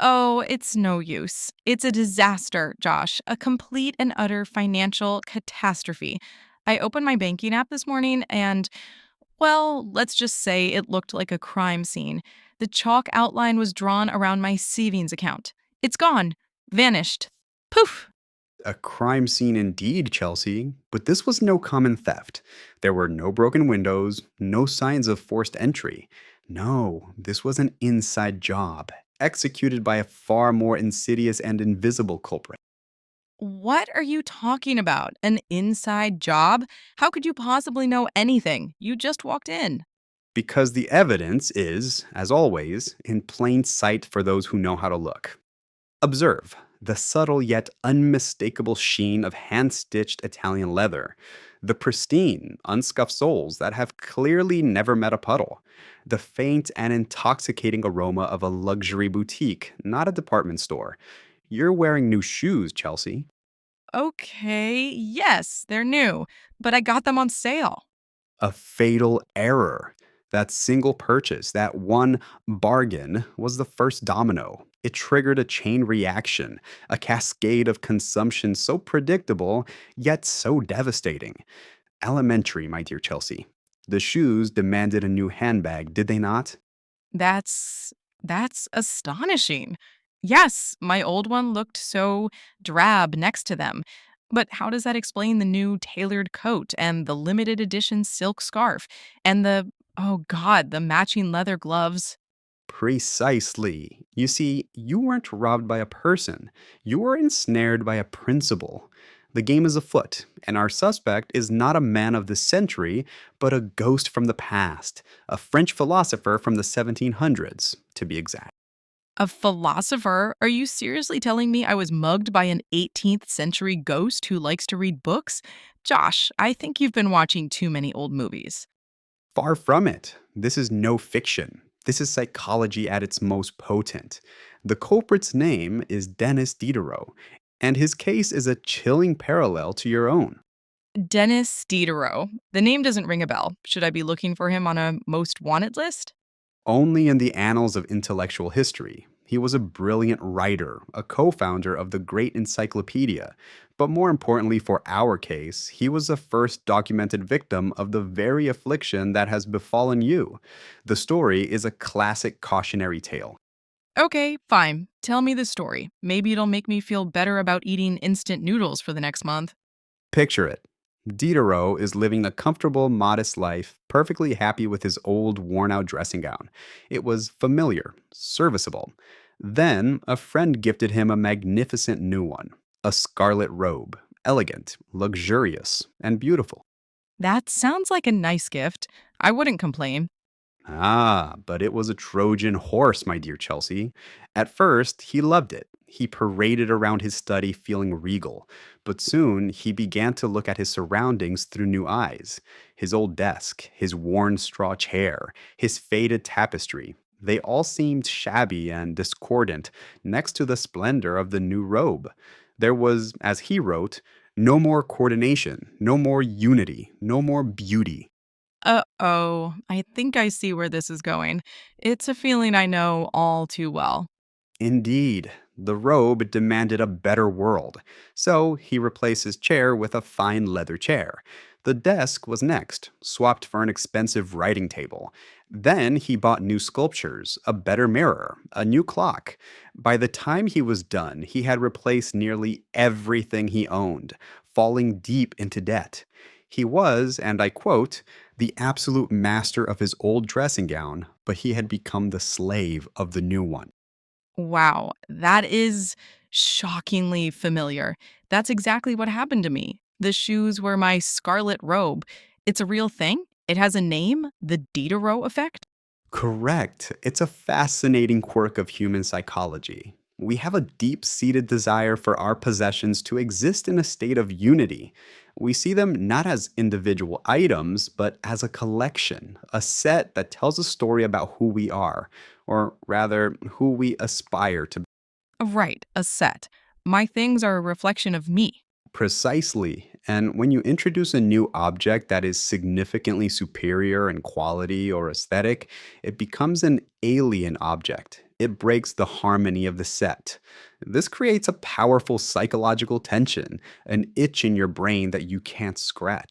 Oh, it's no use. It's a disaster, Josh. A complete and utter financial catastrophe. I opened my banking app this morning and, well, let's just say it looked like a crime scene. The chalk outline was drawn around my savings account. It's gone. Vanished. Poof. A crime scene indeed, Chelsea, but this was no common theft. There were no broken windows, no signs of forced entry. No, this was an inside job, executed by a far more insidious and invisible culprit. What are you talking about? An inside job? How could you possibly know anything? You just walked in. Because the evidence is, as always, in plain sight for those who know how to look. Observe the subtle yet unmistakable sheen of hand stitched Italian leather, the pristine, unscuffed soles that have clearly never met a puddle, the faint and intoxicating aroma of a luxury boutique, not a department store. You're wearing new shoes, Chelsea. Okay, yes, they're new, but I got them on sale. A fatal error. That single purchase, that one bargain, was the first domino. It triggered a chain reaction, a cascade of consumption so predictable, yet so devastating. Elementary, my dear Chelsea. The shoes demanded a new handbag, did they not? That's astonishing. Yes, my old one looked so drab next to them. But how does that explain the new tailored coat and the limited edition silk scarf and oh god, the matching leather gloves? Precisely. You see, you weren't robbed by a person, you were ensnared by a principle. The game is afoot, and our suspect is not a man of the century, but a ghost from the past, a French philosopher from the 1700s, to be exact. A philosopher? Are you seriously telling me I was mugged by an 18th century ghost who likes to read books? Josh, I think you've been watching too many old movies. Far from it. This is no fiction. This is psychology at its most potent. The culprit's name is Denis Diderot, and his case is a chilling parallel to your own. Denis Diderot. The name doesn't ring a bell. Should I be looking for him on a most wanted list? Only in the annals of intellectual history. He was a brilliant writer, a co founder of the great encyclopedia, but more importantly for our case, he was the first documented victim of the very affliction that has befallen you. The story is a classic cautionary tale. Okay, fine. Tell me the story. Maybe it'll make me feel better about eating instant noodles for the next month. Picture it. Diderot is living a comfortable, modest life, perfectly happy with his old, worn out dressing gown. It was familiar, serviceable. Then, a friend gifted him a magnificent new one, a scarlet robe, elegant, luxurious, and beautiful. That sounds like a nice gift. I wouldn't complain. Ah, but it was a Trojan horse, my dear Chelsea. At first, he loved it. He paraded around his study feeling regal, but soon he began to look at his surroundings through new eyes. His old desk, his worn straw chair, his faded tapestry, they all seemed shabby and discordant next to the splendor of the new robe. There was, as he wrote, no more coordination, no more unity, no more beauty. Uh-oh, I think I see where this is going. It's a feeling I know all too well. Indeed, the robe demanded a better world, so he replaced his chair with a fine leather chair. The desk was next, swapped for an expensive writing table. Then he bought new sculptures, a better mirror, a new clock. By the time he was done, he had replaced nearly everything he owned, falling deep into debt. He was, and I quote, the absolute master of his old dressing gown, but he had become the slave of the new one. Wow, that is shockingly familiar. That's exactly what happened to me. The shoes were my scarlet robe. It's a real thing. It has a name, the Diderot Effect. Correct. It's a fascinating quirk of human psychology. We have a deep seated desire for our possessions to exist in a state of unity. We see them not as individual items, but as a collection, a set that tells a story about who we are, or rather, who we aspire to be. Right, a set. My things are a reflection of me. Precisely. And when you introduce a new object that is significantly superior in quality or aesthetic, it becomes an alien object. It breaks the harmony of the set. This creates a powerful psychological tension, an itch in your brain that you can't scratch.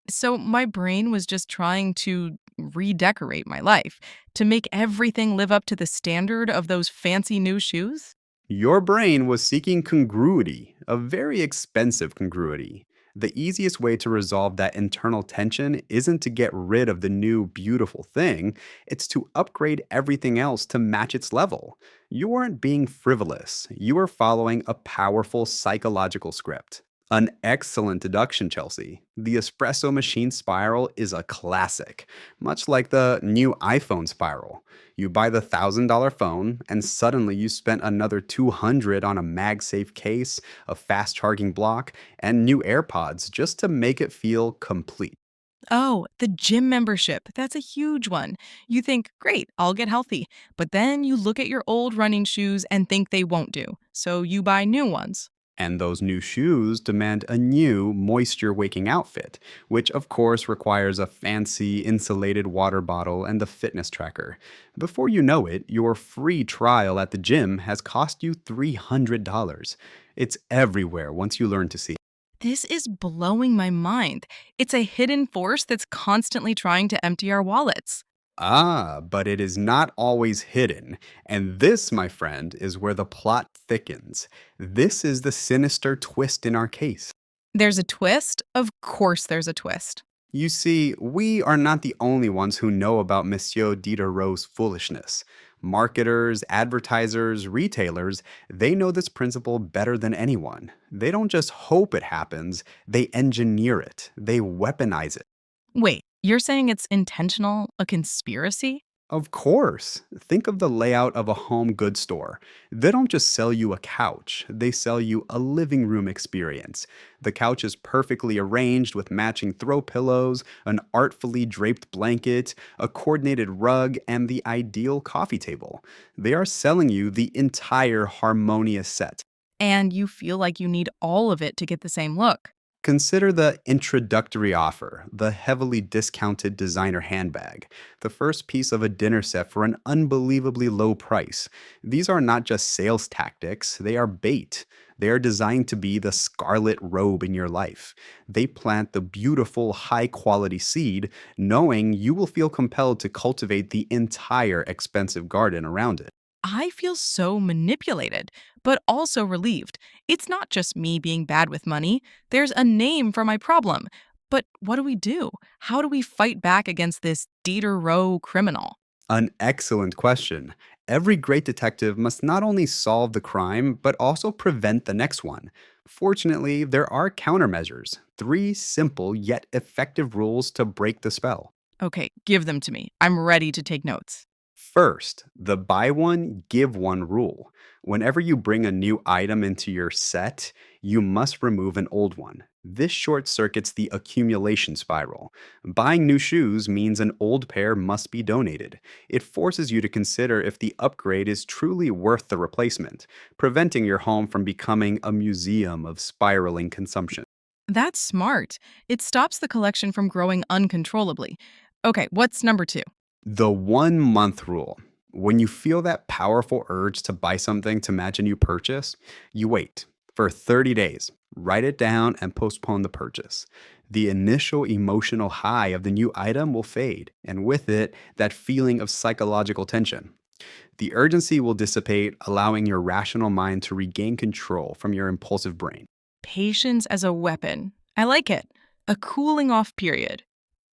So my brain was just trying to redecorate my life to make everything live up to the standard of those fancy new shoes. Your brain was seeking congruity, a very expensive congruity. The easiest way to resolve that internal tension isn't to get rid of the new beautiful thing, it's to upgrade everything else to match its level. You aren't being frivolous, you are following a powerful psychological script. An excellent deduction, Chelsea. The espresso machine spiral is a classic, much like the new iPhone spiral. You buy the $1,000 phone, and suddenly you spent another 200 on a MagSafe case, a fast charging block, and new AirPods just to make it feel complete. Oh, the gym membership. That's a huge one. You think, great, I'll get healthy. But then you look at your old running shoes and think they won't do. So you buy new ones. And those new shoes demand a new moisture waking outfit, which of course requires a fancy insulated water bottle and a fitness tracker. Before you know it, your free trial at the gym has cost you $300. It's everywhere once you learn to see. This is blowing my mind. It's a hidden force that's constantly trying to empty our wallets. Ah, but it is not always hidden. And this, my friend, is where the plot thickens. This is the sinister twist in our case. There's a twist? Of course, there's a twist. You see, we are not the only ones who know about Monsieur Diderot's foolishness. Marketers, advertisers, retailers, they know this principle better than anyone. They don't just hope it happens, they engineer it, they weaponize it. Wait, you're saying it's intentional, a conspiracy? Of course. Think of the layout of a home goods store. They don't just sell you a couch, they sell you a living room experience. The couch is perfectly arranged with matching throw pillows, an artfully draped blanket, a coordinated rug, and the ideal coffee table. They are selling you the entire harmonious set. And you feel like you need all of it to get the same look. Consider the introductory offer, the heavily discounted designer handbag, the first piece of a dinner set for an unbelievably low price. These are not just sales tactics, they are bait. They are designed to be the scarlet robe in your life. They plant the beautiful, high quality seed, knowing you will feel compelled to cultivate the entire expensive garden around it. I feel so manipulated, but also relieved. It's not just me being bad with money, there's a name for my problem. But what do we do? How do we fight back against this Diderot criminal? An excellent question. Every great detective must not only solve the crime, but also prevent the next one. Fortunately, there are countermeasures, three simple yet effective rules to break the spell. Okay, give them to me. I'm ready to take notes. First, the buy one, give one rule. Whenever you bring a new item into your set, you must remove an old one. This short circuits the accumulation spiral. Buying new shoes means an old pair must be donated. It forces you to consider if the upgrade is truly worth the replacement, preventing your home from becoming a museum of spiraling consumption. That's smart. It stops the collection from growing uncontrollably. Okay, what's number two? The 1 month rule. When you feel that powerful urge to buy something to match a new purchase, you wait for 30 days, write it down, and postpone the purchase. The initial emotional high of the new item will fade, and with it, that feeling of psychological tension. The urgency will dissipate, allowing your rational mind to regain control from your impulsive brain. Patience as a weapon. I like it. A cooling off period.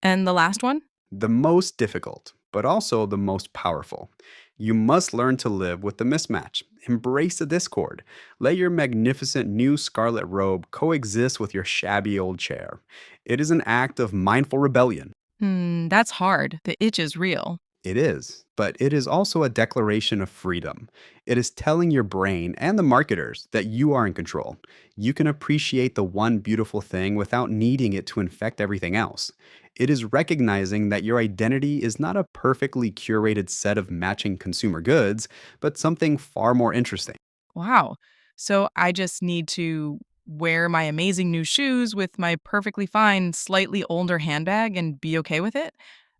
And the last one? The most difficult, but also the most powerful. You must learn to live with the mismatch. Embrace the discord. Let your magnificent new scarlet robe coexist with your shabby old chair. It is an act of mindful rebellion. That's hard. The itch is real. It is, but it is also a declaration of freedom. It is telling your brain and the marketers that you are in control. You can appreciate the one beautiful thing without needing it to infect everything else. It is recognizing that your identity is not a perfectly curated set of matching consumer goods, but something far more interesting. Wow. So I just need to wear my amazing new shoes with my perfectly fine, slightly older handbag and be okay with it?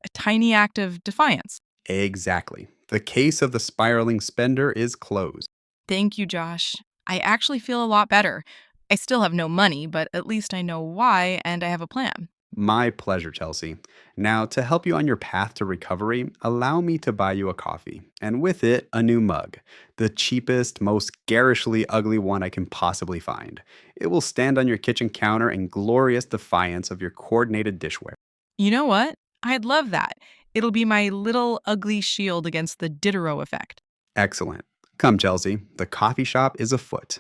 A tiny act of defiance. Exactly. The case of the spiraling spender is closed. Thank you, Josh. I actually feel a lot better. I still have no money, but at least I know why and I have a plan. My pleasure, Chelsea. Now, to help you on your path to recovery, allow me to buy you a coffee, and with it, a new mug. The cheapest, most garishly ugly one I can possibly find. It will stand on your kitchen counter in glorious defiance of your coordinated dishware. You know what? I'd love that. It'll be my little ugly shield against the Diderot effect. Excellent. Come, Chelsea, the coffee shop is afoot.